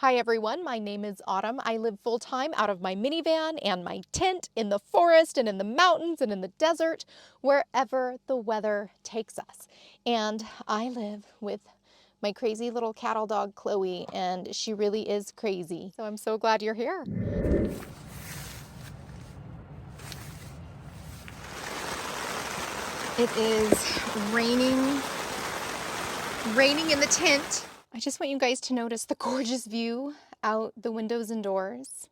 Hi everyone, my name is Autumn. I live full-time out of my minivan and my tent in the forest and in the mountains and in the desert, wherever the weather takes us. And I live with my crazy little cattle dog, Chloe, and she really is crazy. So I'm so glad you're here. It is raining in the tent. I just want you guys to notice the gorgeous view out the windows and doors.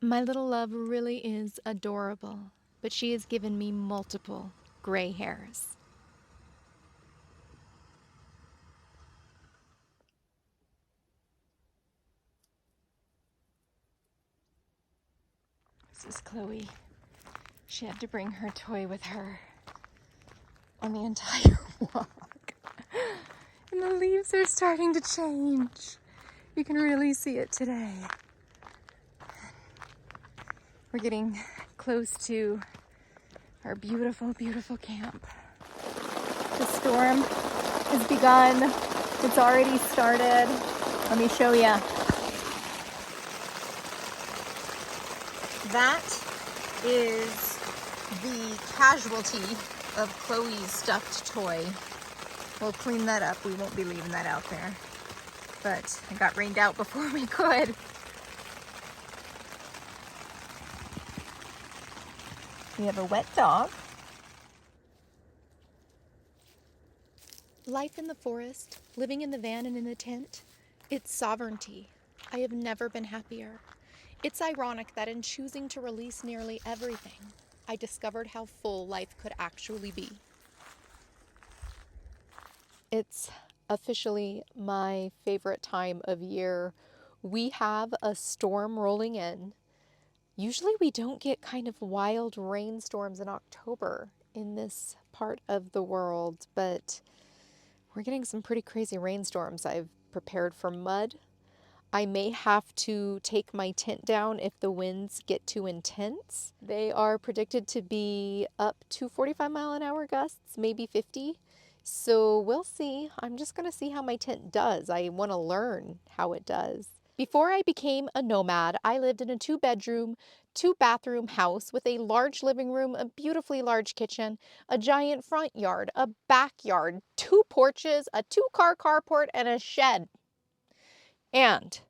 My little love really is adorable, but she has given me multiple gray hairs. This is Chloe. She had to bring her toy with her on the entire walk. And the leaves are starting to change. You can really see it today. We're getting close to our beautiful, beautiful camp. The storm has begun. It's already started. Let me show you. That is the casualty of Chloe's stuffed toy. We'll clean that up. We won't be leaving that out there. But it got rained out before we could. We have a wet dog. Life in the forest, living in the van and in the tent, it's sovereignty. I have never been happier. It's ironic that in choosing to release nearly everything, I discovered how full life could actually be. It's officially my favorite time of year. We have a storm rolling in. Usually we don't get kind of wild rainstorms in October in this part of the world, but we're getting some pretty crazy rainstorms. I've prepared for mud. I may have to take my tent down if the winds get too intense. They are predicted to be up to 45-mile-an-hour gusts, maybe 50. So we'll see. I'm just going to see how my tent does. I want to learn how it does. Before I became a nomad, I lived in a 2-bedroom, 2-bathroom house with a large living room, a beautifully large kitchen, a giant front yard, a backyard, 2 porches, a 2-car carport, and a shed. And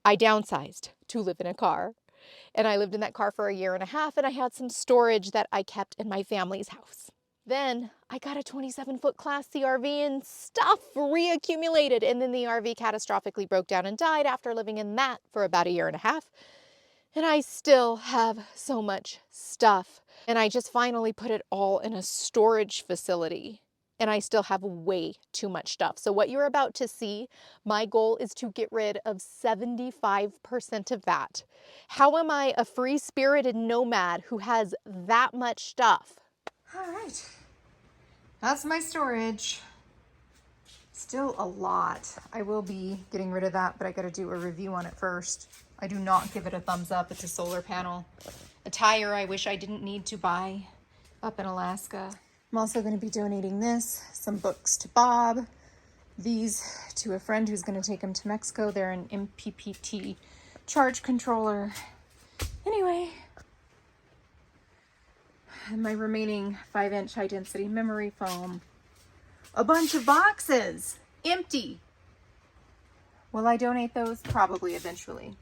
I downsized to live in a car. And I lived in that car for 1.5 years, and I had some storage that I kept in my family's house. Then I got a 27-foot Class C RV and stuff reaccumulated. And then the RV catastrophically broke down and died after living in that for about 1.5 years. And I still have so much stuff. And I just finally put it all in a storage facility. And I still have way too much stuff. So what you're about to see, my goal is to get rid of 75% of that. How am I a free-spirited nomad who has that much stuff? All right, that's my storage. Still a lot. I will be getting rid of that, but I gotta do a review on it first. I do not give it a thumbs up. It's a solar panel. A tire I wish I didn't need to buy up in Alaska. I'm also gonna be donating this, some books to Bob, these to a friend who's gonna take them to Mexico. They're an MPPT charge controller. Anyway, and my remaining 5-inch high density memory foam. A bunch of boxes, empty. Will I donate those? Probably eventually.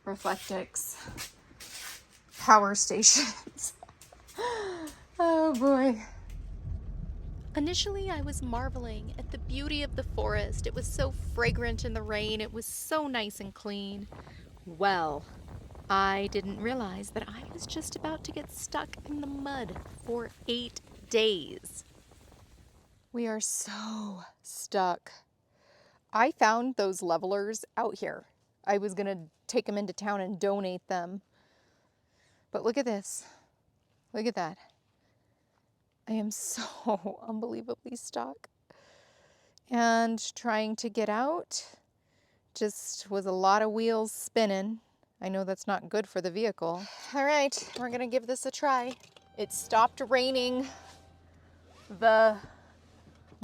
Reflectix, power stations. Oh boy. Initially, I was marveling at the beauty of the forest. It was so fragrant in the rain. It was so nice and clean. Well, I didn't realize that I was just about to get stuck in the mud for 8 days. We are so stuck. I found those levelers out here. I was gonna take them into town and donate them. But look at this. Look at that. I am so unbelievably stuck. And trying to get out just was a lot of wheels spinning. I know that's not good for the vehicle. All right, we're gonna give this a try. It stopped raining. The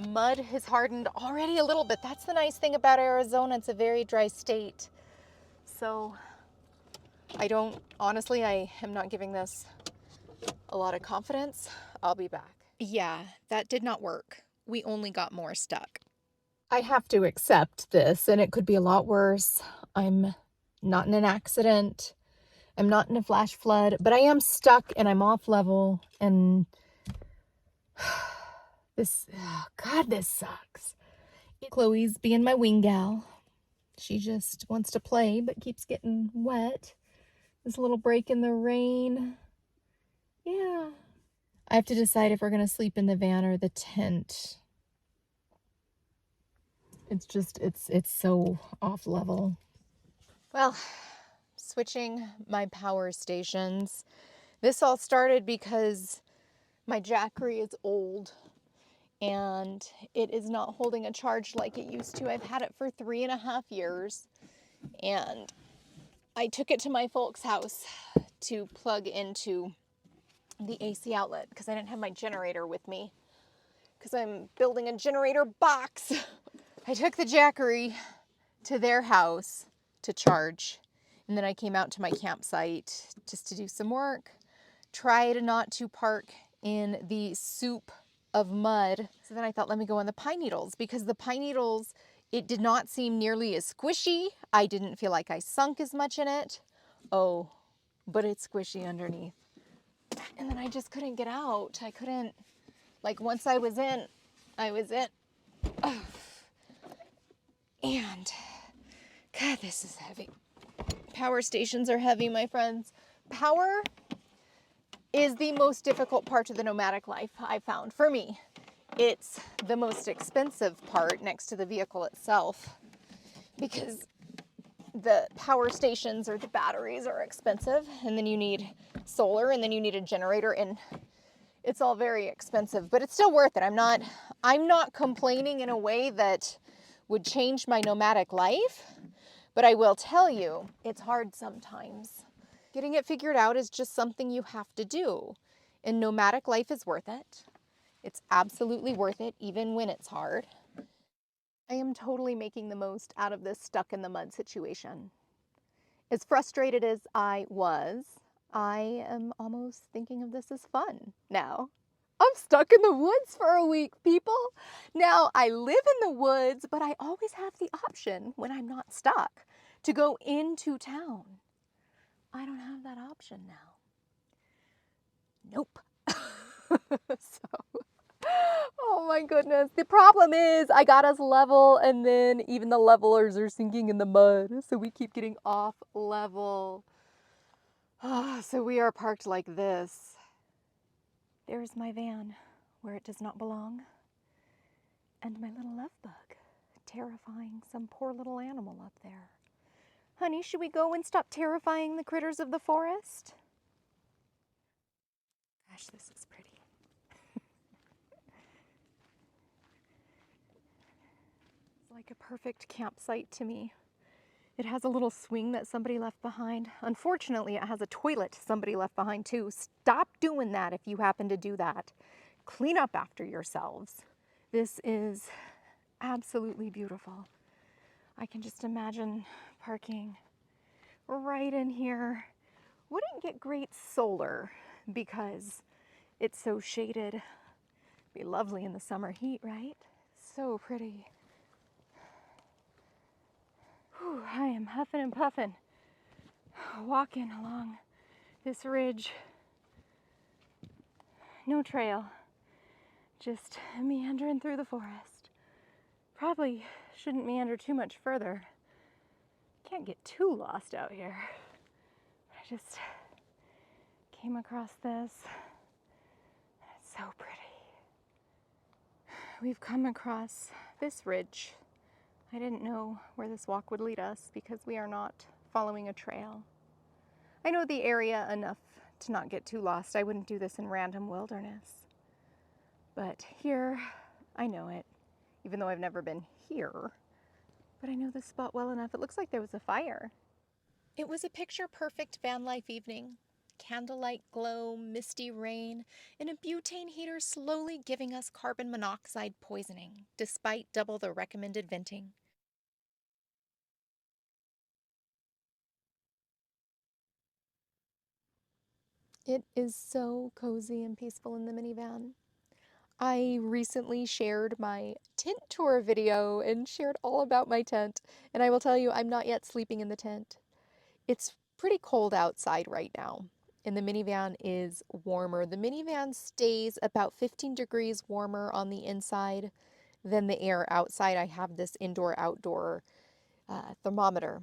Mud has hardened already a little bit. That's the nice thing about Arizona. It's a very dry state. So honestly, I am not giving this a lot of confidence. I'll be back. Yeah, that did not work. We only got more stuck. I have to accept this, and it could be a lot worse. I'm not in an accident. I'm not in a flash flood, but I am stuck and I'm off level, and this, oh God, this sucks. Chloe's being my wing gal. She just wants to play, but keeps getting wet. This little break in the rain. Yeah. I have to decide if we're going to sleep in the van or the tent. It's just, it's so off level. Well, switching my power stations. This all started because my Jackery is old and it is not holding a charge like it used to. I've had it for 3.5 years, and I took it to my folks' house to plug into the AC outlet because I didn't have my generator with me because I'm building a generator box. I took the Jackery to their house to charge, and then I came out to my campsite just to do some work. Tried not to park in the soup of mud. So then I thought, let me go on the pine needles, because the pine needles, it did not seem nearly as squishy. I didn't feel like I sunk as much in it. Oh, but it's squishy underneath. And then I just couldn't get out. I couldn't, like, once I was in, I was in. Ugh. And, God, this is heavy. Power stations are heavy, my friends. Power is the most difficult part of the nomadic life, I found, for me. It's the most expensive part next to the vehicle itself, because the power stations or the batteries are expensive, and then you need solar, and then you need a generator, and it's all very expensive, but it's still worth it. I'm not complaining in a way that would change my nomadic life, but I will tell you, it's hard sometimes. Getting it figured out is just something you have to do. And nomadic life is worth it. It's absolutely worth it, even when it's hard. I am totally making the most out of this stuck in the mud situation. As frustrated as I was, I am almost thinking of this as fun now. I'm stuck in the woods for a week, people. Now, I live in the woods, but I always have the option, when I'm not stuck, to go into town. I don't have that option now. Nope. Oh my goodness. The problem is I got us level, and then even the levelers are sinking in the mud. So we keep getting off level. So we are parked like this. There's my van where it does not belong. And my little love bug, terrifying some poor little animal up there. Honey, should we go and stop terrifying the critters of the forest? Gosh, this is pretty. It's like a perfect campsite to me. It has a little swing that somebody left behind. Unfortunately, it has a toilet somebody left behind too. Stop doing that if you happen to do that. Clean up after yourselves. This is absolutely beautiful. I can just imagine parking right in here. Wouldn't get great solar because it's so shaded. Be lovely in the summer heat, right? So pretty. Whew, I am huffing and puffing, walking along this ridge. No trail, just meandering through the forest. Probably shouldn't meander too much further. Can't get too lost out here. I just came across this. It's so pretty. We've come across this ridge. I didn't know where this walk would lead us because we are not following a trail. I know the area enough to not get too lost. I wouldn't do this in random wilderness. But here, I know it, even though I've never been here. But I know this spot well enough. It looks like there was a fire. It was a picture-perfect van life evening. candlelight glow, misty rain, and a butane heater slowly giving us carbon monoxide poisoning, despite double the recommended venting. It is so cozy and peaceful in the minivan. I recently shared my tent tour video and shared all about my tent, and I will tell you, I'm not yet sleeping in the tent. It's pretty cold outside right now, and the minivan is warmer. The minivan stays about 15 degrees warmer on the inside than the air outside. I have this indoor-outdoor thermometer.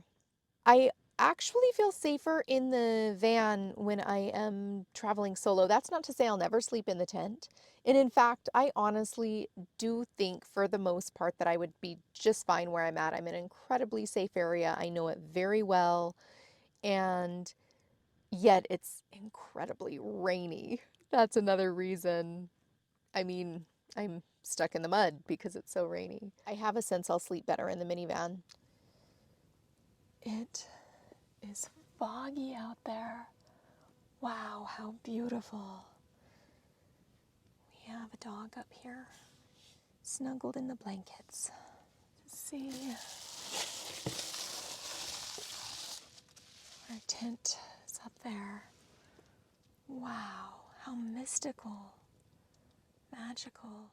I actually feel safer in the van when I am traveling solo. That's not to say I'll never sleep in the tent. And in fact, I honestly do think for the most part that I would be just fine where I'm at. I'm in an incredibly safe area. I know it very well. And yet it's incredibly rainy. That's another reason. I mean, I'm stuck in the mud because it's so rainy. I have a sense I'll sleep better in the minivan. It is foggy out there. Wow, how beautiful. We have a dog up here, snuggled in the blankets. See, our tent is up there. Wow, how mystical, magical.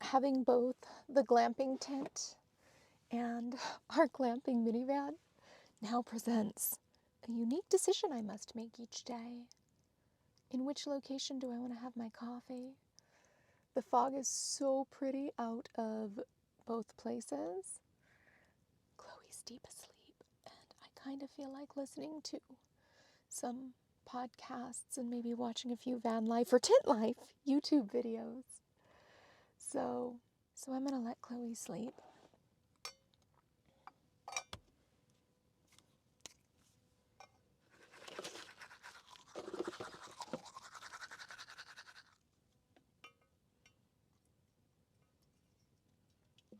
Having both the glamping tent and our glamping minivan now presents a unique decision I must make each day. In which location do I want to have my coffee? The fog is so pretty out of both places. Chloe's deep asleep, and I kind of feel like listening to some podcasts and maybe watching a few VanLife or TentLife YouTube videos. So I'm gonna let Chloe sleep.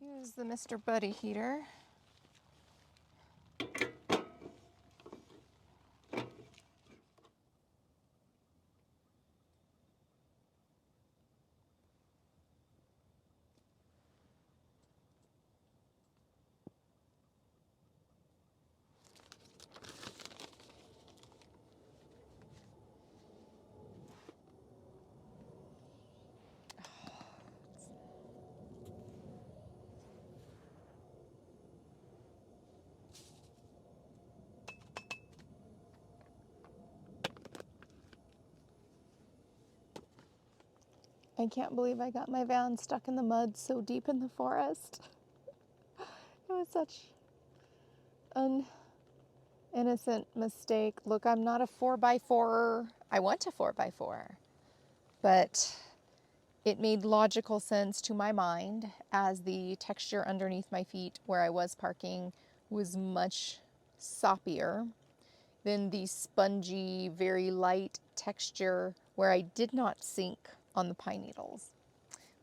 Here's the Mr. Buddy heater. I can't believe I got my van stuck in the mud so deep in the forest. It was such an innocent mistake. Look, I'm not a 4x4. I want a 4x4. But it made logical sense to my mind as the texture underneath my feet where I was parking was much soppier than the spongy, very light texture where I did not sink on the pine needles.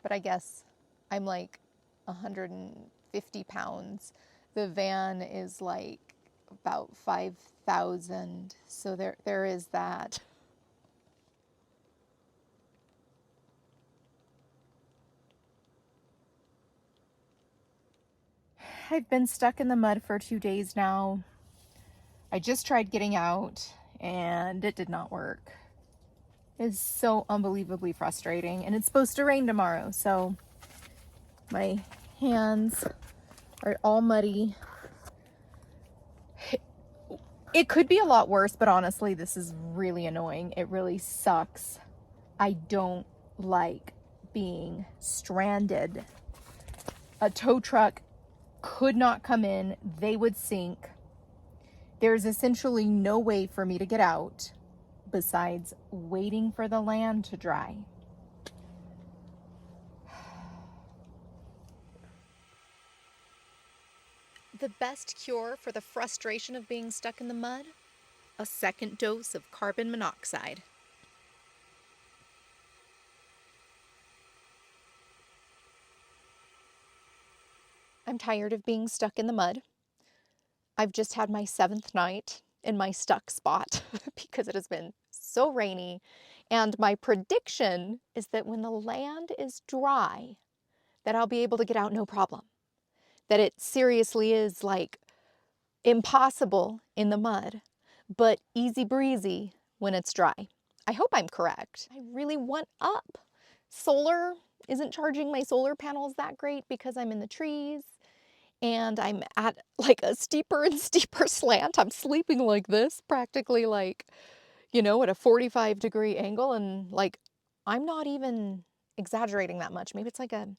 But I guess I'm like 150 pounds. The van is like about 5,000. So there is that. I've been stuck in the mud for 2 days now. I just tried getting out and it did not work. It's so unbelievably frustrating, and it's supposed to rain tomorrow, so my hands are all muddy. It could be a lot worse, but honestly, this is really annoying. It really sucks. I don't like being stranded. A tow truck could not come in. They would sink. There's essentially no way for me to get out besides waiting for the land to dry. The best cure for the frustration of being stuck in the mud? A second dose of carbon monoxide. I'm tired of being stuck in the mud. I've just had my 7th night in my stuck spot because it has been so rainy. And my prediction is that when the land is dry, that I'll be able to get out no problem. That it seriously is like impossible in the mud, but easy breezy when it's dry. I hope I'm correct. I really want up. Solar isn't charging my solar panels that great because I'm in the trees and I'm at like a steeper and steeper slant. I'm sleeping like this, practically like, you know, at a 45-degree angle, and like I'm not even exaggerating that much. Maybe it's like a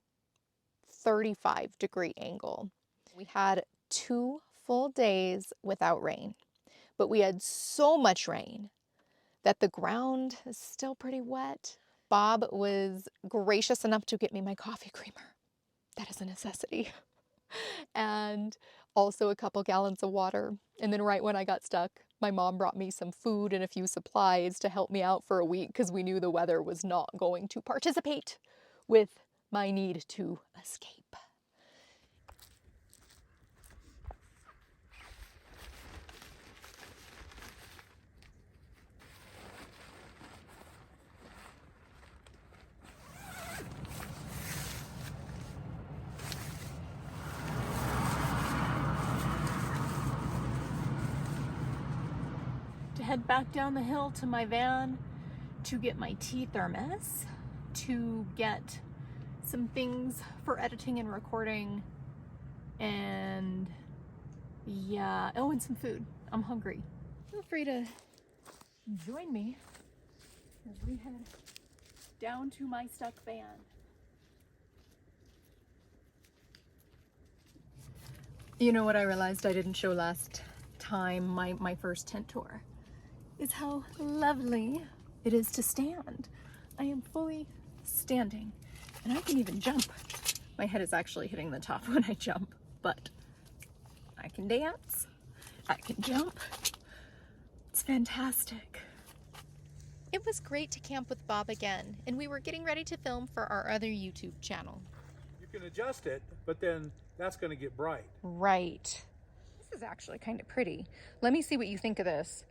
35-degree angle. We had 2 full days without rain, but we had so much rain that the ground is still pretty wet. Bob was gracious enough to get me my coffee creamer. That is a necessity. And also a couple gallons of water. And then right when I got stuck, my mom brought me some food and a few supplies to help me out for a week because we knew the weather was not going to participate with my need to escape. To head back down the hill to my van to get my tea thermos, to get some things for editing and recording, and yeah, oh, and some food. I'm hungry. Feel free to join me as we head down to my stuck van. You know what I realized I didn't show last time, my first tent tour, is how lovely it is to stand. I am fully standing, and I can even jump. My head is actually hitting the top when I jump, but I can dance, I can jump. It's fantastic. It was great to camp with Bob again, and we were getting ready to film for our other YouTube channel. You can adjust it, but then that's going to get bright. Right. This is actually kind of pretty. Let me see what you think of this.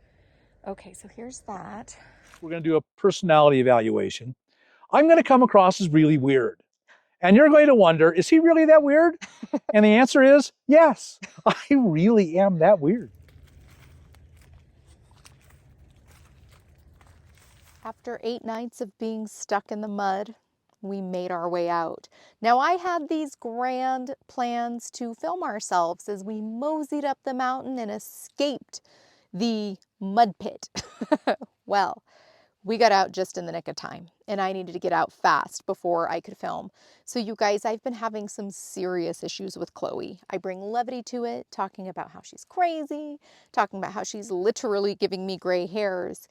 Okay, so here's that. We're going to do a personality evaluation. I'm going to come across as really weird. And you're going to wonder, is he really that weird? And the answer is yes, I really am that weird. After 8 nights of being stuck in the mud, we made our way out. Now, I had these grand plans to film ourselves as we moseyed up the mountain and escaped the mud pit. Well, we got out just in the nick of time, and I needed to get out fast before I could film. So you guys, I've been having some serious issues with Chloe. I bring levity to it, talking about how she's crazy, talking about how she's literally giving me gray hairs.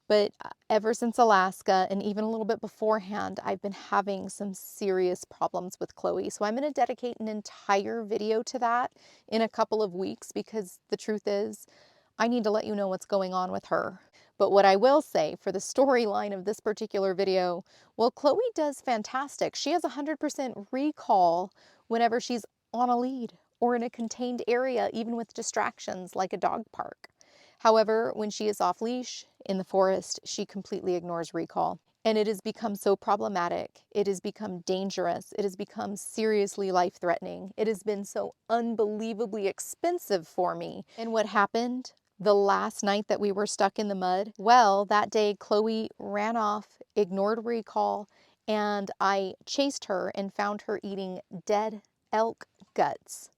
But ever since Alaska, and even a little bit beforehand, I've been having some serious problems with Chloe. So I'm going to dedicate an entire video to that in a couple of weeks, because the truth is, I need to let you know what's going on with her. But what I will say for the storyline of this particular video, well, Chloe does fantastic. She has 100% recall whenever she's on a lead or in a contained area, even with distractions like a dog park. However, when she is off leash in the forest, she completely ignores recall. And it has become so problematic. It has become dangerous. It has become seriously life-threatening. It has been so unbelievably expensive for me. And what happened the last night that we were stuck in the mud? Well, that day Chloe ran off, ignored recall, and I chased her and found her eating dead elk guts.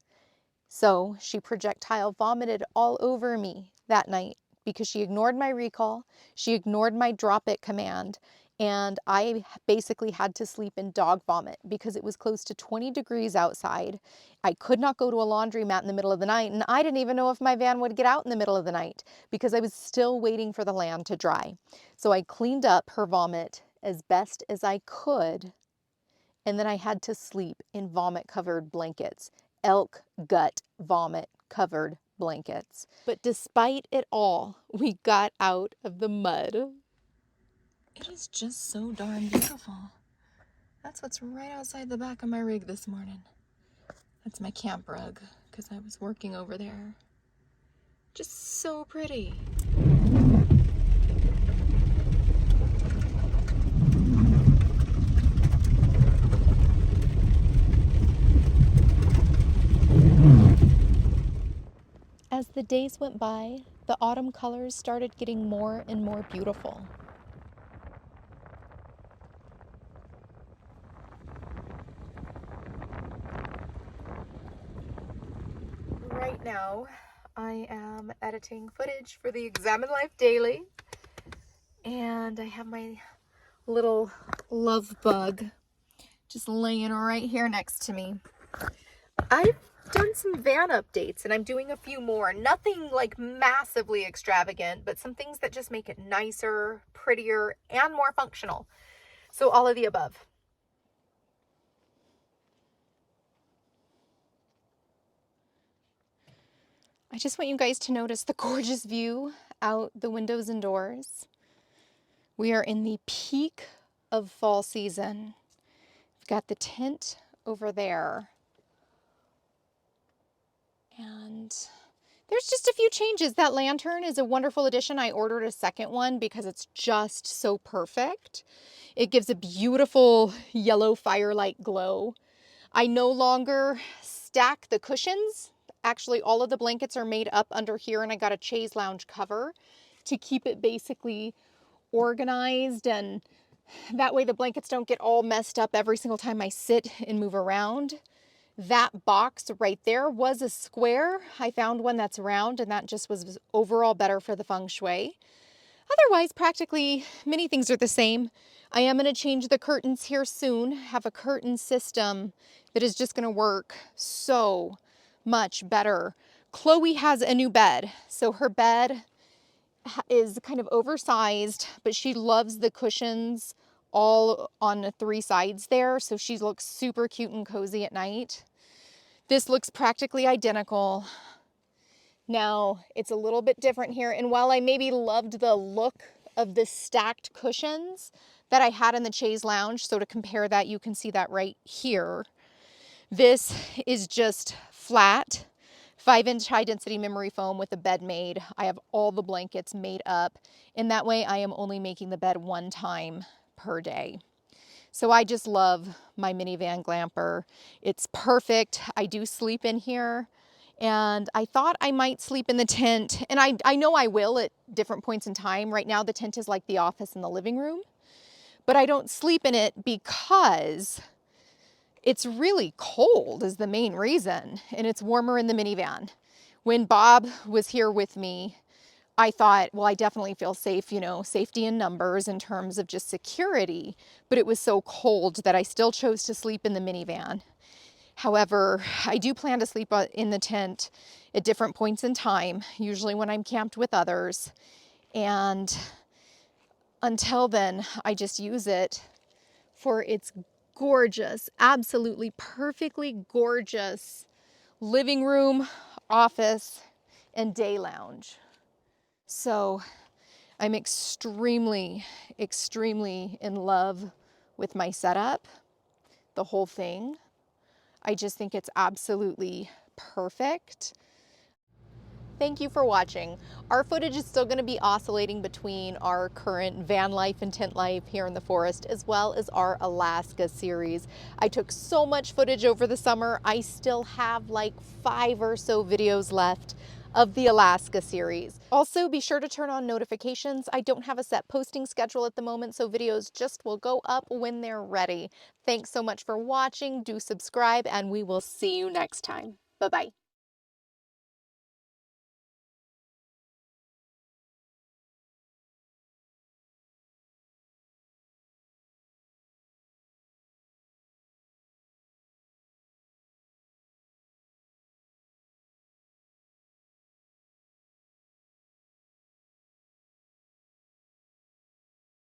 So she projectile vomited all over me that night because she ignored my recall, she ignored my drop it command, and I basically had to sleep in dog vomit because it was close to 20 degrees outside. I could not go to a laundromat in the middle of the night, and I didn't even know if my van would get out in the middle of the night because I was still waiting for the land to dry. So I cleaned up her vomit as best as I could, and then I had to sleep in vomit-covered blankets. Elk gut vomit covered blankets. But despite it all, we got out of the mud. It is just so darn beautiful. That's what's right outside the back of my rig this morning. That's my camp rug, because I was working over there. Just so pretty. As the days went by, the autumn colors started getting more and more beautiful. Right now, I am editing footage for the Examine Life Daily, and I have my little love bug just laying right here next to me. I've done some van updates, and I'm doing a few more. Nothing like massively extravagant, but some things that just make it nicer, prettier, and more functional. So all of the above. I just want you guys to notice the gorgeous view out the windows and doors. We are in the peak of fall season. We've got the tent over there. And there's just a few changes. That lantern is a wonderful addition. I ordered a second one because it's just so perfect. It gives a beautiful yellow firelight glow. I no longer stack the cushions. Actually, all of the blankets are made up under here, and I got a chaise lounge cover to keep it basically organized, and that way the blankets don't get all messed up every single time I sit and move around. That box right there was a square. I found one that's round, and that just was overall better for the feng shui. Otherwise, practically many things are the same. I am going to change the curtains here soon, have a curtain system that is just going to work so much better. Chloe has a new bed, so her bed is kind of oversized, but she loves the cushions all on the three sides there, so she looks super cute and cozy at night. This looks practically identical. Now, it's a little bit different here, and while I maybe loved the look of the stacked cushions that I had in the chaise lounge, so to compare that, you can see that right here. This is just flat 5-inch high density memory foam with a bed made. I have all the blankets made up, and that way I am only making the bed one time per day. So I just love my minivan glamper. It's perfect. I do sleep in here, and I thought I might sleep in the tent, and I know I will at different points in time. Right now the tent is like the office and the living room, but I don't sleep in it because it's really cold is the main reason, and it's warmer in the minivan. When Bob was here with me, I thought, well, I definitely feel safe, safety in numbers in terms of just security, but it was so cold that I still chose to sleep in the minivan. However, I do plan to sleep in the tent at different points in time, usually when I'm camped with others. And until then, I just use it for its gorgeous, absolutely perfectly gorgeous living room, office, and day lounge. So I'm extremely, extremely in love with my setup, the whole thing. I just think it's absolutely perfect. Thank you for watching. Our footage is still going to be oscillating between our current van life and tent life here in the forest, as well as our Alaska series. I took so much footage over the summer. I still have like 5 or so videos left of the Alaska series. Also, be sure to turn on notifications. I don't have a set posting schedule at the moment, so videos just will go up when they're ready. Thanks so much for watching. Do subscribe, and we will see you next time. Bye-bye.